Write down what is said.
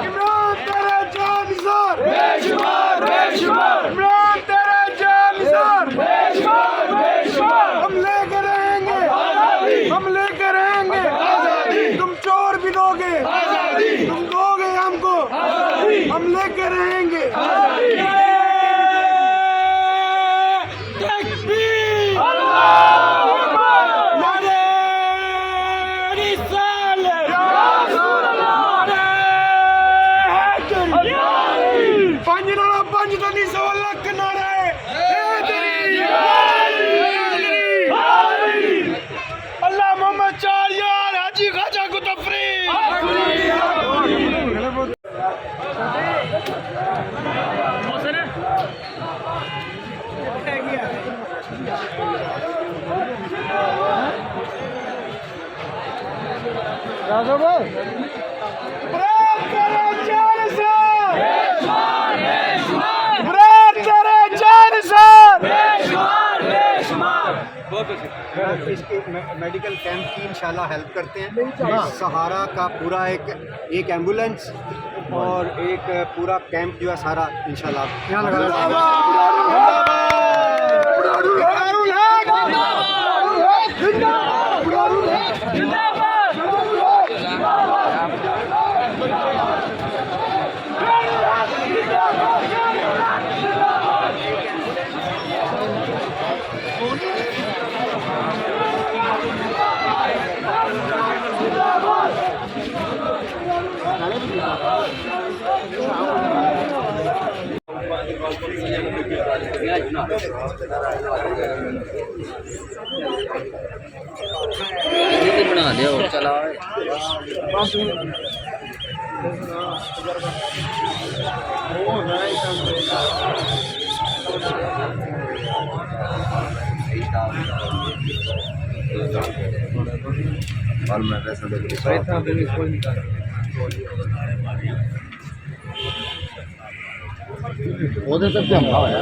इमरान तेरे जानसार इमरान तेरे जानसार हम लेके रहेंगे तुम चोर भी दोगे तुम दोगे हमको हम लेके रहेंगे पंज तो नहीं 100 लाख नारा है अल्लाह मोहम्मद चार यार हाजी खाजा को तफरी राजा भाई इसके मेडिकल कैंप की इंशाल्लाह हेल्प करते हैं। सहारा का पूरा एक एम्बुलेंस और एक पूरा कैंप जो है सारा इंशाल्लाह यहाँ लगाया बना दे और चला तक हमला होया